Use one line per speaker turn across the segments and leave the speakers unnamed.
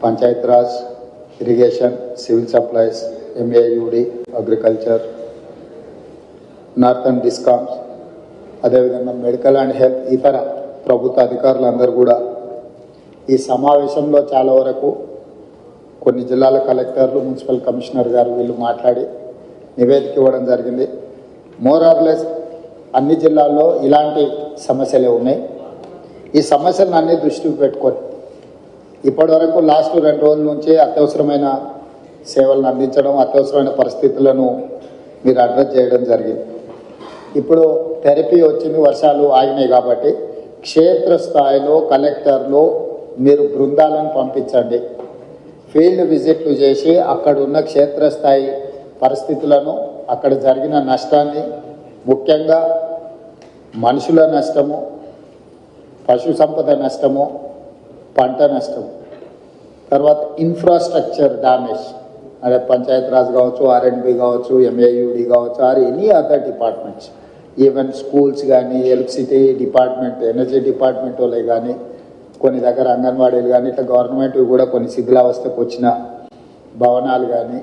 Panchayat Raj, irrigation, civil supplies, MAUD, agriculture, northern discoms, అదేవిధంగా medical and health ఇతర ప్రభుత్వ అధికారులందరూ కూడా ఈ సమావేశంలో చాలా వరకు కొన్ని జిల్లాల కలెక్టర్లు, మున్సిపల్ కమిషనర్ గారు వీళ్ళు మాట్లాడి నివేదిక ఇవ్వడం జరిగింది. మోర్ ఆర్ లెస్ అన్ని జిల్లాల్లో ఇలాంటి సమస్యలే ఉన్నాయి. ఈ సమస్యలను అన్ని దృష్టికి పెట్టుకొని ఇప్పటి వరకు లాస్ట్ 2 రోజుల నుంచి అత్యవసరమైన సేవలను అందించడం, అత్యవసరమైన పరిస్థితులను మీరు అడ్రస్ చేయడం జరిగింది. ఇప్పుడు థెరపీ వచ్చింది, వర్షాలు ఆగినాయి కాబట్టి క్షేత్రస్థాయిలో కలెక్టర్లు మీరు బృందాలను పంపించండి. ఫీల్డ్ విజిట్లు చేసి అక్కడ ఉన్న క్షేత్రస్థాయి పరిస్థితులను, అక్కడ జరిగిన నష్టాన్ని, ముఖ్యంగా మనుషుల నష్టము, పశు సంపద నష్టము, పంట నష్టము, తర్వాత ఇన్ఫ్రాస్ట్రక్చర్ డ్యామేజ్, అదే పంచాయత్ రాజ్ కావచ్చు, ఆర్ఎండ్బి కావచ్చు, ఎంఏయుడి కావచ్చు, or any other departments, even schools కానీ, ఎలక్ట్రిసిటీ డిపార్ట్మెంట్, ఎనర్జీ డిపార్ట్మెంట్ వాళ్ళే కానీ, కొన్ని దగ్గర అంగన్వాడీలు కానీ, ఇట్లా గవర్నమెంట్ కూడా కొన్ని శిథిలావస్థకు వచ్చిన భవనాలు కానీ,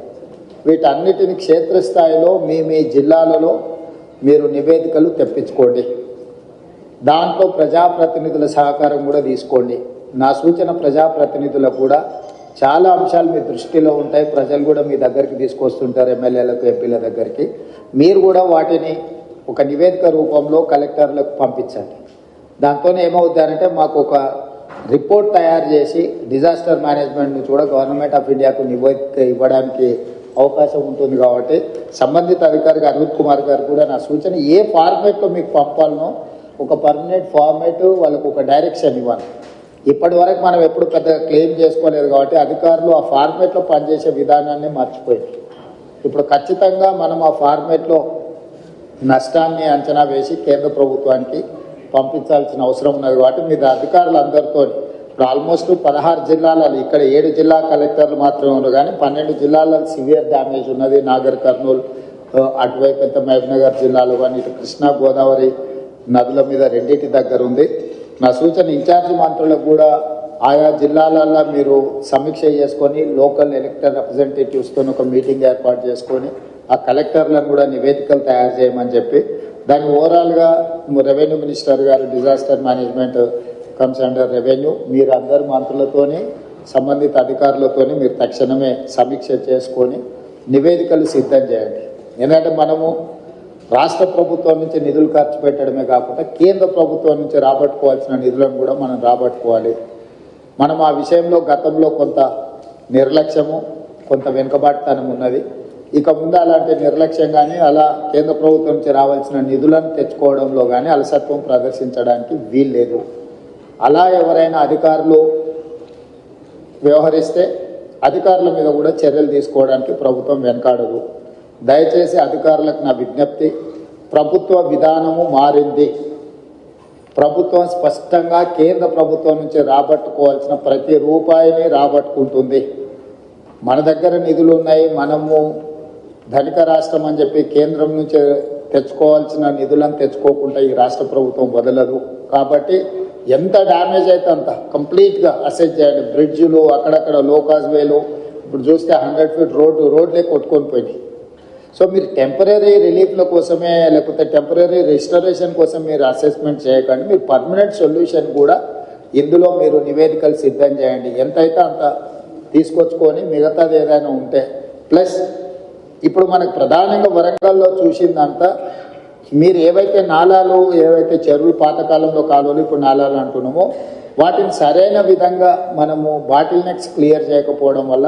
వీటన్నిటిని క్షేత్రస్థాయిలో మీ జిల్లాలలో మీరు నివేదికలు తెప్పించుకోండి. దాంట్లో ప్రజాప్రతినిధుల సహకారం కూడా తీసుకోండి. నా సూచన ప్రజాప్రతినిధులకు కూడా చాలా అంశాలు మీ దృష్టిలో ఉంటాయి, ప్రజలు కూడా మీ దగ్గరికి తీసుకొస్తుంటారు, ఎమ్మెల్యేలకు, ఎంపీల దగ్గరికి. మీరు కూడా వాటిని ఒక నివేదిక రూపంలో కలెక్టర్లకు పంపించండి. దాంతో ఏమవుతారంటే మాకు ఒక రిపోర్ట్ తయారు చేసి డిజాస్టర్ మేనేజ్మెంట్ నుంచి కూడా గవర్నమెంట్ ఆఫ్ ఇండియాకు నివేదిక ఇవ్వడానికి అవకాశం ఉంటుంది. కాబట్టి సంబంధిత అధికారి అనిల్ కుమార్ గారు కూడా నా సూచన ఏ ఫార్మేట్లో మీకు పంపాలనో ఒక పర్మనెంట్ ఫార్మేట్, వాళ్ళకు ఒక డైరెక్షన్ ఇవ్వాలి. ఇప్పటి వరకు మనం ఎప్పుడు పెద్దగా క్లెయిమ్ చేసుకోలేదు కాబట్టి అధికారులు ఆ ఫార్మేట్లో పనిచేసే విధానాన్ని మర్చిపోయింది. ఇప్పుడు ఖచ్చితంగా మనం ఆ ఫార్మేట్లో నష్టాన్ని అంచనా వేసి కేంద్ర ప్రభుత్వానికి పంపించాల్సిన అవసరం ఉన్నది. కాబట్టి మీరు అధికారులందరితో ఇప్పుడు ఆల్మోస్ట్ 16 జిల్లాలలో, ఇక్కడ 7 జిల్లా కలెక్టర్లు మాత్రమే ఉన్నారు, కానీ 12 జిల్లాలలో సివియర్ డ్యామేజ్ ఉన్నది. నాగర్ కర్నూలు, అటువైపు ఎంత మహబూబ్నగర్ జిల్లాలో కానీ, ఇటు కృష్ణా గోదావరి నదుల మీద రెండింటి దగ్గర ఉంది. నా సూచన ఇన్ఛార్జి మంత్రులకు కూడా ఆయా జిల్లాలలో మీరు సమీక్ష చేసుకొని లోకల్ ఎలక్టెడ్ రిప్రజెంటేటివ్స్తో ఒక మీటింగ్ ఏర్పాటు చేసుకొని ఆ కలెక్టర్లను కూడా నివేదికలు తయారు చేయమని చెప్పి, దాన్ని ఓవరాల్గా రెవెన్యూ మినిస్టర్ గారు, disaster management comes under revenue, మీరు అందరు మంత్రులతోని సంబంధిత అధికారులతోని మీరు తక్షణమే సమీక్ష చేసుకొని నివేదికలు సిద్ధం చేయండి. ఎందుకంటే మనము రాష్ట్ర ప్రభుత్వం నుంచి నిధులు ఖర్చు పెట్టడమే కాకుండా కేంద్ర ప్రభుత్వం నుంచి రాబట్టుకోవాల్సిన నిధులను కూడా మనం రాబట్టుకోవాలి. మనం ఆ విషయంలో గతంలో కొంత నిర్లక్ష్యము, కొంత వెనుకబాటుతనం ఉన్నది. ఇక ముందు అలాంటి నిర్లక్ష్యం కానీ, అలా కేంద్ర ప్రభుత్వం నుంచి రావాల్సిన నిధులను తెచ్చుకోవడంలో కానీ అలసత్వం ప్రదర్శించడానికి వీల్లేదు. అలా ఎవరైనా అధికారులు వ్యవహరిస్తే అధికారుల మీద కూడా చర్యలు తీసుకోవడానికి ప్రభుత్వం వెనకాడదు. దయచేసి అధికారులకు నా విజ్ఞప్తి, ప్రభుత్వ విధానము మారింది. ప్రభుత్వం స్పష్టంగా కేంద్ర ప్రభుత్వం నుంచి రాబట్టుకోవాల్సిన ప్రతి రూపాయిని రాబట్టుకుంటుంది. మన దగ్గర నిధులు ఉన్నాయి, మనము ధనిక రాష్ట్రం అని చెప్పి కేంద్రం నుంచి తెచ్చుకోవాల్సిన నిధులను తెచ్చుకోకుండా ఈ రాష్ట్ర ప్రభుత్వం వదలదు. కాబట్టి ఎంత డ్యామేజ్ అయితే అంత కంప్లీట్గా అసెస్ చేయండి. బ్రిడ్జ్లు, అక్కడక్కడ లోకాజ్ వేలు, ఇప్పుడు చూస్తే 100 ఫీట్ రోడ్లే కొట్టుకొని పోయినాయి. సో మీరు టెంపరీ రిలీఫ్ల కోసమే లేకపోతే టెంపరీ రెస్టరేషన్ కోసం మీరు అసెస్మెంట్ చేయకండి. మీరు పర్మనెంట్ సొల్యూషన్ కూడా ఇందులో మీరు నివేదికలు సిద్ధం చేయండి. ఎంతైతే అంత తీసుకొచ్చుకొని మిగతాది ఏదైనా ఉంటే, ప్లస్ ఇప్పుడు మనకు ప్రధానంగా వరంగల్లో చూసిందంతా మీరు ఏవైతే నాలాలు, ఏవైతే చెరువులు, పాతకాలంలో కాలువలు ఇప్పుడు నాలాలు అంటున్నామో వాటిని సరైన విధంగా మనము బాటిల్ నెక్స్ క్లియర్ చేయకపోవడం వల్ల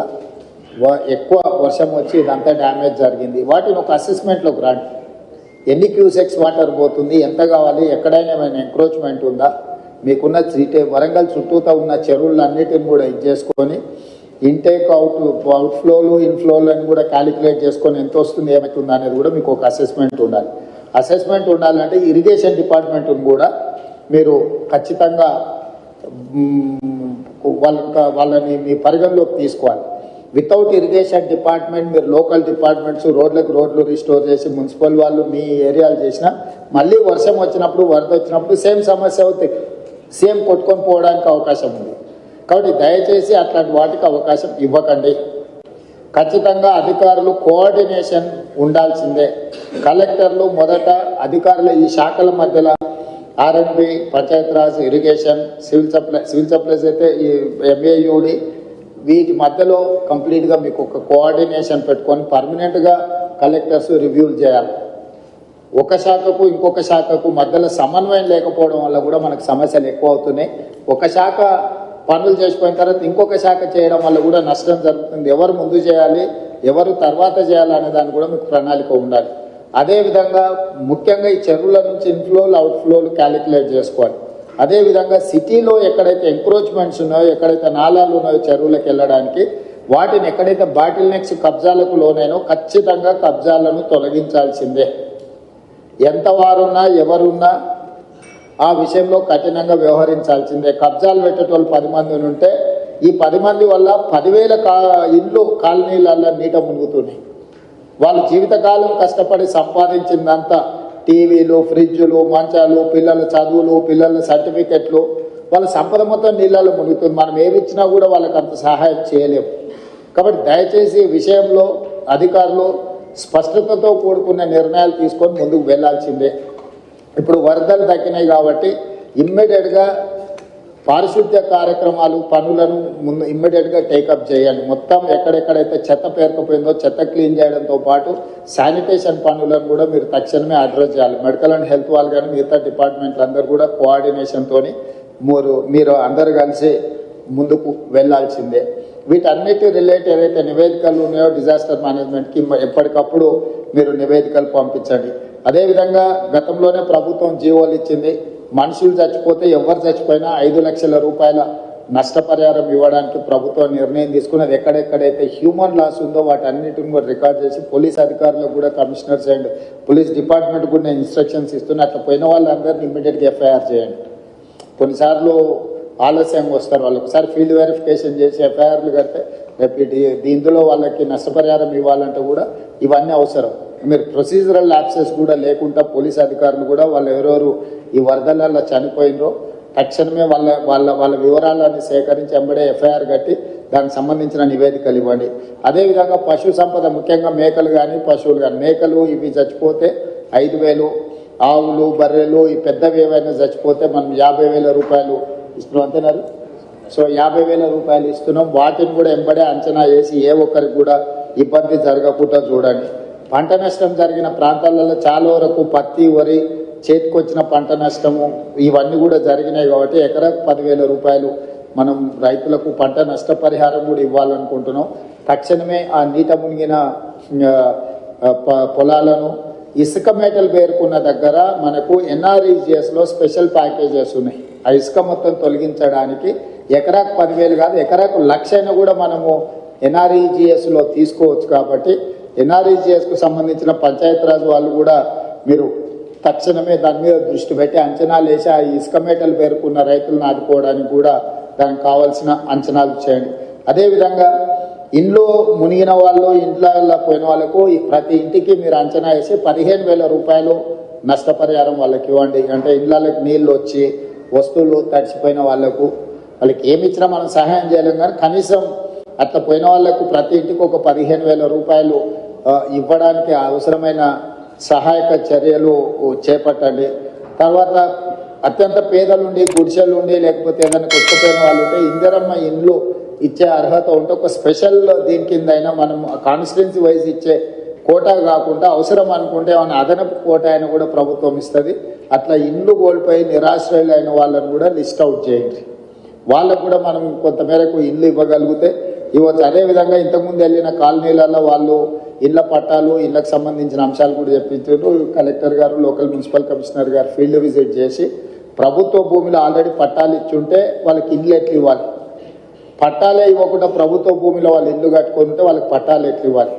ఎక్కువ వర్షం వచ్చి ఇదంతా డ్యామేజ్ జరిగింది. వాటిని ఒక అసెస్మెంట్లోకి రండి. ఎన్ని క్యూసెక్స్ వాటర్ పోతుంది, ఎంత కావాలి, ఎక్కడైనా ఏమైనా ఎంక్రోచ్మెంట్ ఉందా, మీకున్న వరంగల్ చుట్టూతో ఉన్న చెరువులన్నిటిని కూడా ఇది చేసుకొని ఇంటేక్ అవుట్ఫ్లోలు ఇన్ఫ్లోలను కూడా క్యాలిక్యులేట్ చేసుకొని ఎంత వస్తుంది, ఏమవుతుంది అనేది కూడా మీకు ఒక అసెస్మెంట్ ఉండాలి. అసెస్మెంట్ ఉండాలంటే ఇరిగేషన్ డిపార్ట్మెంట్ని కూడా మీరు ఖచ్చితంగా వాళ్ళని మీ పరిగణలోకి తీసుకోవాలి. వితౌట్ ఇరిగేషన్ డిపార్ట్మెంట్ మీరు లోకల్ డిపార్ట్మెంట్స్ రోడ్లు రిస్టోర్ చేసి మున్సిపల్ వాళ్ళు మీ ఏరియాలు చేసినా మళ్ళీ వర్షం వచ్చినప్పుడు, వరద వచ్చినప్పుడు సేమ్ సమస్య అవుతాయి, సేమ్ కొట్టుకొని పోవడానికి అవకాశం ఉంది. కాబట్టి దయచేసి అట్లాంటి వాటికి అవకాశం ఇవ్వకండి. ఖచ్చితంగా అధికారులు కోఆర్డినేషన్ ఉండాల్సిందే. కలెక్టర్లు మొదట అధికారుల ఈ శాఖల మధ్యలో ఆర్ఎండ్బి, పంచాయతీరాజ్, ఇరిగేషన్, సివిల్ సప్లైస్ అయితే ఈ ఎంఏయుడి వీటి మధ్యలో కంప్లీట్గా మీకు ఒక కోఆర్డినేషన్ పెట్టుకొని పర్మనెంట్గా కలెక్టర్స్ రివ్యూలు చేయాలి. ఒక శాఖకు ఇంకొక శాఖకు మధ్యలో సమన్వయం లేకపోవడం వల్ల కూడా మనకు సమస్యలు ఎక్కువ అవుతున్నాయి. ఒక శాఖ పనులు చేసిపోయిన తర్వాత ఇంకొక శాఖ చేయడం వల్ల కూడా నష్టం జరుగుతుంది. ఎవరు ముందు చేయాలి, ఎవరు తర్వాత చేయాలి అనే దాన్ని కూడా మీకు ప్రణాళిక ఉండాలి. అదేవిధంగా ముఖ్యంగా ఈ చెరువుల నుంచి ఇన్ఫ్లోలు అవుట్ఫ్లోలు క్యాలిక్యులేట్ చేసుకోవాలి. అదేవిధంగా సిటీలో ఎక్కడైతే ఎంక్రోచ్మెంట్స్ ఉన్నాయో, ఎక్కడైతే నాలాలు ఉన్నాయో చెరువులకు వెళ్ళడానికి, వాటిని ఎక్కడైతే బాటిల్ నెక్స్ కబ్జాలకు లోనైనో ఖచ్చితంగా కబ్జాలను తొలగించాల్సిందే. ఎంత వారున్నా ఎవరున్నా ఆ విషయంలో కఠినంగా వ్యవహరించాల్సిందే. కబ్జాలు పెట్టేటోళ్ళు 10 మంది ఉంటే ఈ 10 మంది వల్ల 10,000 ఇళ్ళు కాలనీలలో నీట మునుగుతున్నాయి. వాళ్ళు జీవితకాలం కష్టపడి సంపాదించిందంతా టీవీలు, ఫ్రిడ్జులు, మంచాలు, పిల్లల చదువులు, పిల్లల సర్టిఫికెట్లు, వాళ్ళ సంపద మొత్తం నీళ్ళలో మునుగుతుంది. మనం ఏమి ఇచ్చినా కూడా వాళ్ళకి అంత సహాయం చేయలేము. కాబట్టి దయచేసి ఈ విషయంలో అధికారులు స్పష్టతతో కూడుకున్న నిర్ణయాలు తీసుకొని ముందుకు వెళ్లాల్సిందే. ఇప్పుడు వరదలు తగ్గినాయి కాబట్టి ఇమ్మీడియట్గా పారిశుద్ధ్య కార్యక్రమాలు పనులను ముందు ఇమ్మీడియట్గా టేకప్ చేయండి. మొత్తం ఎక్కడెక్కడైతే చెత్త పేరుకుపోయిందో చెత్త క్లీన్ చేయడంతో పాటు శానిటేషన్ పనులను కూడా మీరు తక్షణమే అడ్రస్ చేయాలి. మెడికల్ అండ్ హెల్త్ వాళ్ళు కానీ మిగతా డిపార్ట్మెంట్లు అందరూ కూడా కోఆర్డినేషన్తో మీరు అందరు కలిసి ముందుకు వెళ్లాల్సిందే. వీటన్నిటి రిలేట్ ఏదైతే నివేదికలు ఉన్నాయో డిజాస్టర్ మేనేజ్మెంట్కి ఎప్పటికప్పుడు మీరు నివేదికలు పంపించండి. అదేవిధంగా గతంలోనే ప్రభుత్వం జీవోలు ఇచ్చింది. మనుషులు చచ్చిపోతే ఎవరు చచ్చిపోయినా 5 లక్షల రూపాయల నష్టపరిహారం ఇవ్వడానికి ప్రభుత్వం నిర్ణయం తీసుకున్నది. ఎక్కడెక్కడైతే హ్యూమన్ లాస్ ఉందో వాటన్నిటిని కూడా రికార్డ్ చేసి పోలీస్ అధికారులకు కూడా కమిషనర్స్ అండ్ పోలీస్ డిపార్ట్మెంట్ కూడా నేను ఇన్స్ట్రక్షన్స్ ఇస్తున్నా. అట్లా పోయిన వాళ్ళందరినీ ఇమ్మీడియట్గా ఎఫ్ఐఆర్ చేయండి. కొన్నిసార్లు ఆలస్యంగా వస్తారు. వాళ్ళు ఒకసారి ఫీల్డ్ వెరిఫికేషన్ చేసి ఎఫ్ఐఆర్లు కడితే రేపు ఇందులో వాళ్ళకి నష్టపరిహారం ఇవ్వాలంటే కూడా ఇవన్నీ అవసరం. మీరు ప్రొసీజరల్ ల్యాప్సెస్ కూడా లేకుండా పోలీస్ అధికారులు కూడా వాళ్ళు ఎవరెవరు ఈ వరదలలో చనిపోయినరో తక్షణమే వాళ్ళ వివరాలను సేకరించి ఎంబడే ఎఫ్ఐఆర్ కట్టి దానికి సంబంధించిన నివేదికలు ఇవ్వండి. అదేవిధంగా పశు సంపద ముఖ్యంగా మేకలు కానీ పశువులు కానీ, మేకలు ఇవి చచ్చిపోతే 5,000, ఆవులు బర్రెలు ఈ పెద్దవి ఏవైనా చచ్చిపోతే మనం 50,000 రూపాయలు ఇస్తున్నాం అంతేనారు. సో 50,000 రూపాయలు ఇస్తున్నాం. వాటిని కూడా ఎంబడే అంచనా వేసి ఏ ఒక్కరికి కూడా ఇబ్బంది జరగకుండా చూడండి. పంట నష్టం జరిగిన ప్రాంతాలలో చాలా వరకు పత్తి, వరి, చేతికొచ్చిన పంట నష్టము ఇవన్నీ కూడా జరిగినాయి కాబట్టి ఎకరాకు 10,000 రూపాయలు మనం రైతులకు పంట నష్టపరిహారం కూడా ఇవ్వాలనుకుంటున్నాం. తక్షణమే ఆ నీట మునిగిన పొలాలను ఇసుక మేటలు పేరుకున్న దగ్గర మనకు ఎన్ఆర్ఈజిఎస్లో స్పెషల్ ప్యాకేజెస్ ఉన్నాయి. ఆ ఇసుక మొత్తం తొలగించడానికి ఎకరాకు 10,000 కాదు, ఎకరాకు 1,00,000 కూడా మనము ఎన్ఆర్ఈజిఎస్లో తీసుకోవచ్చు. కాబట్టి ఎన్ఆర్ఈజిఎస్కు సంబంధించిన పంచాయతీరాజ్ వాళ్ళు కూడా మీరు తక్షణమే దాని మీద దృష్టి పెట్టి అంచనాలు వేసి ఆ ఇసుక మేటలు పేరుకున్న రైతులను ఆదుకోవడానికి కూడా దానికి కావాల్సిన అంచనాలు చేయండి. అదేవిధంగా ఇంట్లో మునిగిన వాళ్ళు, ఇంట్లో పోయిన వాళ్ళకు ప్రతి ఇంటికి మీరు అంచనా వేసి 15,000 రూపాయలు నష్టపరిహారం వాళ్ళకి ఇవ్వండి. అంటే ఇళ్ళకి నీళ్ళు వచ్చి వస్తువులు తడిచిపోయిన వాళ్ళకు వాళ్ళకి ఏమి ఇచ్చినా మనం సహాయం చేయలేం, కానీ కనీసం అట్లా పోయిన వాళ్ళకు ప్రతి ఇంటికి ఒక 15,000 రూపాయలు ఇవ్వడానికి అవసరమైన సహాయక చర్యలు చేపట్టండి. తర్వాత అత్యంత పేదలుండి, గుడిసెలుండి, లేకపోతే ఏదైనా కొట్టుకుపోయిన వాళ్ళు ఉంటే ఇందిరమ్మ ఇండ్లు ఇచ్చే అర్హత ఉంటే ఒక స్పెషల్ దీని కింద అయినా మనం కాన్స్టిట్యున్సీ వైజ్ ఇచ్చే కోటా కాకుండా అవసరం అనుకుంటే ఏమైనా అదనపు కోటా అయినా కూడా ప్రభుత్వం ఇస్తుంది. అట్లా ఇండ్లు కోల్పోయి నిరాశ్రయులు అయిన వాళ్ళని కూడా లిస్ట్ అవుట్ చేయండి. వాళ్ళకు కూడా మనం కొంతమేరకు ఇల్లు ఇవ్వగలిగితే ఇవ్వచ్చు. అదేవిధంగా ఇంతకుముందు వెళ్ళిన కాలనీలలో వాళ్ళు ఇళ్ల పట్టాలు, ఇళ్లకు సంబంధించిన అంశాలు కూడా చెప్పించారు. కలెక్టర్ గారు, లోకల్ మున్సిపల్ కమిషనర్ గారు ఫీల్డ్ విజిట్ చేసి ప్రభుత్వ భూమిలో ఆల్రెడీ పట్టాలు ఇచ్చుంటే వాళ్ళకి ఇల్లు ఎట్లు ఇవ్వాలి, పట్టాలే ఇవ్వకుండా ప్రభుత్వ భూమిలో వాళ్ళు ఇల్లు కట్టుకొని ఉంటే వాళ్ళకి పట్టాలు ఎట్లు ఇవ్వాలి.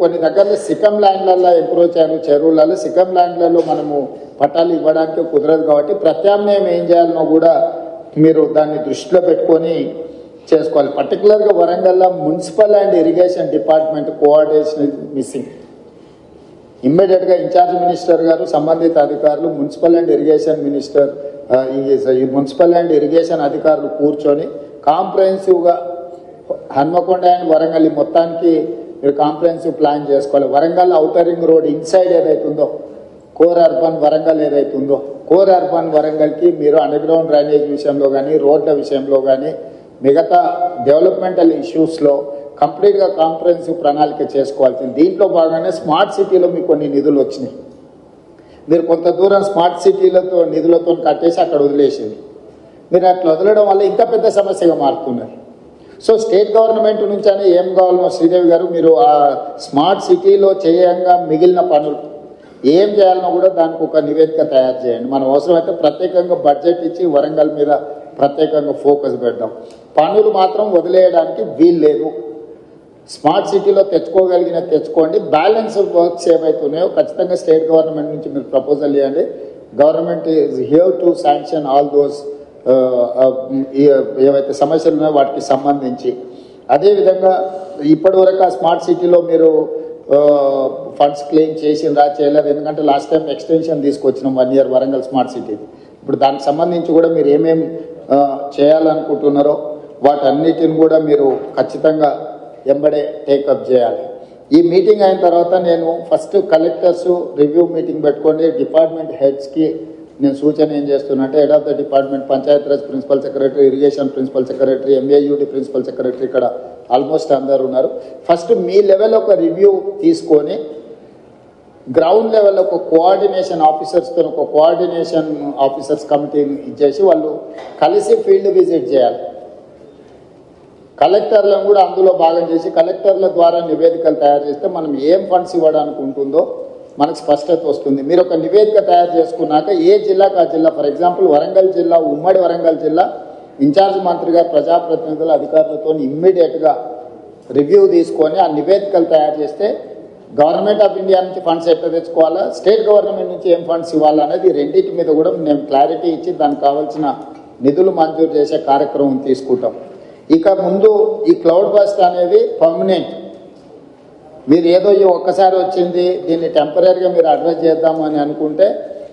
కొన్ని దగ్గరలో సికం ల్యాండ్లలో ఎంక్రోచ్ అయ్యారు. చెరువులలో సికం ల్యాండ్లలో మనము పట్టాలు ఇవ్వడానికి కుదరదు. కాబట్టి ప్రత్యామ్నాయం ఏం చేయాలనో కూడా మీరు దాన్ని దృష్టిలో పెట్టుకొని చేసుకోవాలి. పర్టికులర్గా వరంగల్లో municipal and irrigation department coordination missing. ఇమ్మీడియట్గా ఇన్ఛార్జ్ మినిస్టర్ గారు, సంబంధిత అధికారులు, మున్సిపల్ అండ్ ఇరిగేషన్ మినిస్టర్, ఈ మున్సిపల్ అండ్ ఇరిగేషన్ అధికారులు కూర్చొని కాంప్రహెన్సివ్గా హన్మకొండ అండ్ వరంగల్ ఈ మొత్తానికి మీరు కాంప్రహెన్సివ్ ప్లాన్ చేసుకోవాలి. Warangal outer ring road inside ఏదైతుందో, కోర్ అర్బన్ వరంగల్ ఏదైతుందో, కోర్ అర్బన్ వరంగల్కి మీరు అండర్ గ్రౌండ్ డ్రైనేజ్ విషయంలో కానీ, రోడ్ల విషయంలో కానీ, మిగతా డెవలప్మెంటల్ ఇష్యూస్లో కంప్లీట్గా కాంప్రహెన్సివ్ ప్రణాళిక చేసుకోవాల్సింది. దీంట్లో భాగంగానే స్మార్ట్ సిటీలో మీకు కొన్ని నిధులు వచ్చినాయి. మీరు కొంత దూరం స్మార్ట్ సిటీలతో నిధులతో కట్టేసి అక్కడ వదిలేసింది. మీరు అట్లా వదలడం వల్ల ఇంకా పెద్ద సమస్యగా మారుతున్నారు. సో స్టేట్ గవర్నమెంట్ నుంచైనా ఏం కావాలనో శ్రీదేవి గారు, మీరు ఆ స్మార్ట్ సిటీలో చేయంగా మిగిలిన పనులు ఏం చేయాలనో కూడా దానికి ఒక నివేదిక తయారు చేయండి. మనం అవసరమైతే ప్రత్యేకంగా బడ్జెట్ ఇచ్చి వరంగల్ మీద ప్రత్యేకంగా ఫోకస్ పెడదాం. పనులు మాత్రం వదిలేయడానికి వీలు లేదు. స్మార్ట్ సిటీలో తెచ్చుకోగలిగిన తెచ్చుకోండి. బ్యాలెన్స్ వర్క్స్ ఏవైతున్నాయో ఖచ్చితంగా స్టేట్ గవర్నమెంట్ నుంచి మీరు ప్రపోజల్ చేయండి. Government is here to sanction all those ఏవైతే సమస్యలు ఉన్నాయో వాటికి సంబంధించి. అదేవిధంగా ఇప్పటి వరకు ఆ స్మార్ట్ సిటీలో మీరు ఫండ్స్ క్లెయిమ్ చేసిందా చేయలేదు, ఎందుకంటే లాస్ట్ టైం ఎక్స్టెన్షన్ తీసుకొచ్చినాం 1 year వరంగల్ స్మార్ట్ సిటీది. ఇప్పుడు దానికి సంబంధించి కూడా మీరు ఏమేమి చేయాలనుకుంటున్నారో వాటన్నిటిని కూడా మీరు ఖచ్చితంగా ఎంబడే టేకప్ చేయాలి. ఈ మీటింగ్ అయిన తర్వాత నేను ఫస్ట్ కలెక్టర్స్ రివ్యూ మీటింగ్ పెట్టుకోండి. డిపార్ట్మెంట్ హెడ్స్కి నేను సూచన ఏం చేస్తున్నా అంటే, head of the department, Panchayati Raj principal secretary, irrigation principal secretary, MAUD principal secretary, ఇక్కడ ఆల్మోస్ట్ అందరు ఉన్నారు. ఫస్ట్ మీ లెవెల్ ఒక రివ్యూ తీసుకొని గ్రౌండ్ లెవెల్ ఒక కోఆర్డినేషన్ ఆఫీసర్స్తో ఒక కోఆర్డినేషన్ ఆఫీసర్స్ కమిటీని ఇచ్చేసి వాళ్ళు కలిసి ఫీల్డ్ విజిట్ చేయాలి. కలెక్టర్లను కూడా అందులో భాగం చేసి కలెక్టర్ల ద్వారా నివేదికలు తయారు చేస్తే మనం ఏం ఫండ్స్ ఇవ్వడానికి ఉంటుందో మనకు స్పష్టత వస్తుంది. మీరు ఒక నివేదిక తయారు చేసుకున్నాక ఏ జిల్లాకు ఆ జిల్లా, ఫర్ ఎగ్జాంపుల్ వరంగల్ జిల్లా, ఉమ్మడి వరంగల్ జిల్లా ఇన్ఛార్జ్ మంత్రిగా ప్రజాప్రతినిధుల అధికారులతో ఇమ్మీడియట్గా రివ్యూ తీసుకొని ఆ నివేదికలు తయారు చేస్తే గవర్నమెంట్ ఆఫ్ ఇండియా నుంచి ఫండ్స్ ఎట్లా తెచ్చుకోవాలా, స్టేట్ గవర్నమెంట్ నుంచి ఏం ఫండ్స్ ఇవ్వాలా అనేది రెండింటి మీద కూడా మేము క్లారిటీ ఇచ్చి దానికి కావాల్సిన నిధులు మంజూరు చేసే కార్యక్రమం తీసుకుంటాం. ఇక ముందు ఈ క్లౌడ్ బస్ట్ అనేది పర్మనెంట్. మీరు ఏదో ఈ ఒక్కసారి వచ్చింది దీన్ని టెంపరీగా మీరు అడ్రస్ చేద్దాము అని అనుకుంటే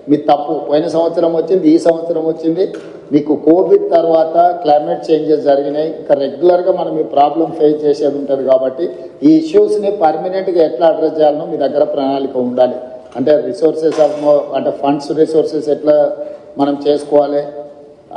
మీ తప్పు. పోయిన సంవత్సరం వచ్చింది, ఈ సంవత్సరం వచ్చింది. మీకు కోవిడ్ తర్వాత క్లైమేట్ చేంజెస్ జరిగినాయి. ఇంకా రెగ్యులర్గా మనం ఈ ప్రాబ్లం ఫేస్ చేసేది ఉంటుంది కాబట్టి ఈ ఇష్యూస్ని పర్మనెంట్గా ఎట్లా అడ్రస్ చేయాలనో మీ దగ్గర ప్రణాళిక ఉండాలి. అంటే రిసోర్సెస్ అంటే ఫండ్స్ రిసోర్సెస్ ఎట్లా మనం చేసుకోవాలి,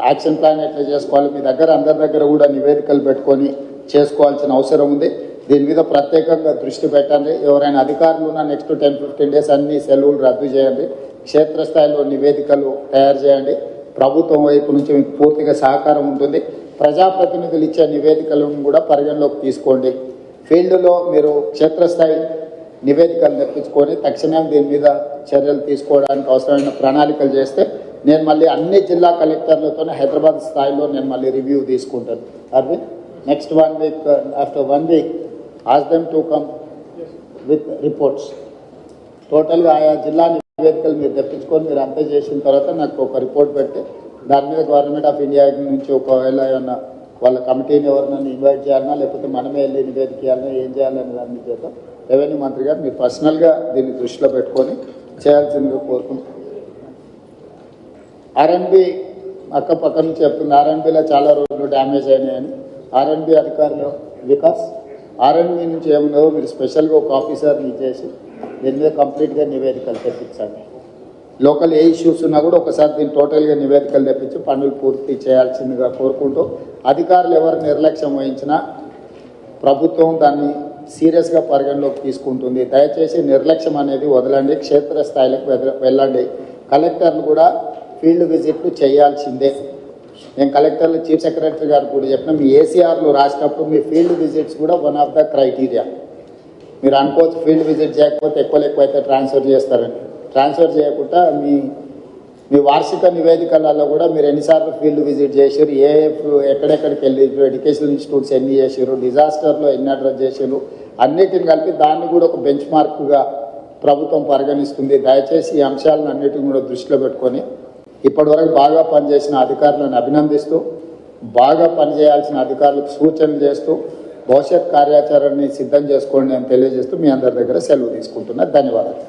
యాక్షన్ ప్లాన్ ఎట్లా చేసుకోవాలి, మీ దగ్గర అందరి దగ్గర కూడా నివేదికలు పెట్టుకొని చేసుకోవాల్సిన అవసరం ఉంది. దీని మీద ప్రత్యేకంగా దృష్టి పెట్టండి. ఎవరైనా అధికారులు ఉన్న నెక్స్ట్ 10-15 days అన్ని సెలవులు రద్దు చేయండి. క్షేత్రస్థాయిలో నివేదికలు తయారు చేయండి. ప్రభుత్వం వైపు నుంచి మీకు పూర్తిగా సహకారం ఉంటుంది. ప్రజాప్రతినిధులు ఇచ్చే నివేదికలను కూడా పరిగణలోకి తీసుకోండి. ఫీల్డ్లో మీరు క్షేత్రస్థాయి నివేదికలు తెప్పించుకొని తక్షణం దీని మీద చర్యలు తీసుకోవడానికి అవసరమైన ప్రణాళికలు చేస్తే నేను మళ్ళీ అన్ని జిల్లా కలెక్టర్లతోనే హైదరాబాద్ స్థాయిలో నేను మళ్ళీ రివ్యూ తీసుకుంటాను. Arvind, next 1 week, after 1 week, ask them to come with reports. టోటల్గా ఆయా జిల్లా నివేదికలు మీరు తెప్పించుకొని మీరు అంతా చేసిన తర్వాత నాకు ఒక రిపోర్ట్ పెట్టి దాని మీద గవర్నమెంట్ ఆఫ్ ఇండియా నుంచి ఒకవేళ ఏమన్నా వాళ్ళ కమిటీని ఎవరినైనా ఇన్వైట్ చేయాలన్నా లేకపోతే మనమే వెళ్ళి నివేదిక చేయాలన్నా ఏం చేయాలని దాని మీద చేద్దాం. రెవెన్యూ మంత్రి గారు మీరు పర్సనల్గా దీన్ని దృష్టిలో పెట్టుకొని చేయాల్సిందిగా కోరుకుంటున్నాను. ఆర్ఎన్బి పక్క నుంచి చెప్తుంది, ఆర్ఎన్బిలో చాలా రోడ్లు డ్యామేజ్ అయినాయని. ఆర్ఎన్బి అధికారులు వికాస్, ఆర్ఎన్బి నుంచి ఏముందో మీరు స్పెషల్గా ఒక ఆఫీసర్ని ఇచ్చేసి దీని మీద కంప్లీట్గా నివేదికలు తెప్పించండి. లోకల్ ఏ ఇష్యూస్ ఉన్నా కూడా ఒకసారి దీన్ని టోటల్గా నివేదికలు తెప్పించి పనులు పూర్తి చేయాల్సిందిగా కోరుకుంటూ, అధికారులు ఎవరు నిర్లక్ష్యం వహించినా ప్రభుత్వం దాన్ని సీరియస్గా పరిగణలోకి తీసుకుంటుంది. దయచేసి నిర్లక్ష్యం అనేది వదలండి, క్షేత్రస్థాయిలకు వెళ్ళండి. కలెక్టర్లు కూడా ఫీల్డ్ విజిట్లు చేయాల్సిందే. నేను కలెక్టర్లు చీఫ్ సెక్రటరీ గారు కూడా చెప్పిన, మీ ఏసీఆర్లు రాసినప్పుడు మీ ఫీల్డ్ విజిట్స్ కూడా వన్ ఆఫ్ ద క్రైటీరియా. మీరు అనుకోవచ్చు ఫీల్డ్ విజిట్ చేయకపోతే ఎక్కువ అయితే ట్రాన్స్ఫర్ చేస్తారని. ట్రాన్స్ఫర్ చేయకుండా మీ వార్షిక నివేదికలలో కూడా మీరు ఎన్నిసార్లు ఫీల్డ్ విజిట్ చేసారు, ఎక్కడెక్కడికి వెళ్ళి, ఎడ్యుకేషనల్ ఇన్స్టిట్యూట్స్ ఎన్ని చేసారు, డిజాస్టర్లో ఎన్ని అడ్రస్ చేసారు, అన్నిటిని కలిపి దాన్ని కూడా ఒక బెంచ్ మార్క్గా ప్రభుత్వం పరిగణిస్తుంది. దయచేసి ఈ అంశాలను అన్నిటిని కూడా దృష్టిలో పెట్టుకొని ఇప్పటివరకు బాగా పనిచేసిన అధికారులను అభినందిస్తూ, బాగా పనిచేయాల్సిన అధికారులకు సూచనలు చేస్తూ భవిష్యత్ కార్యాచరణని సిద్ధం చేసుకోండి అని తెలియజేస్తూ మీ అందరి దగ్గర సెలవు తీసుకుంటున్నా. ధన్యవాదాలు.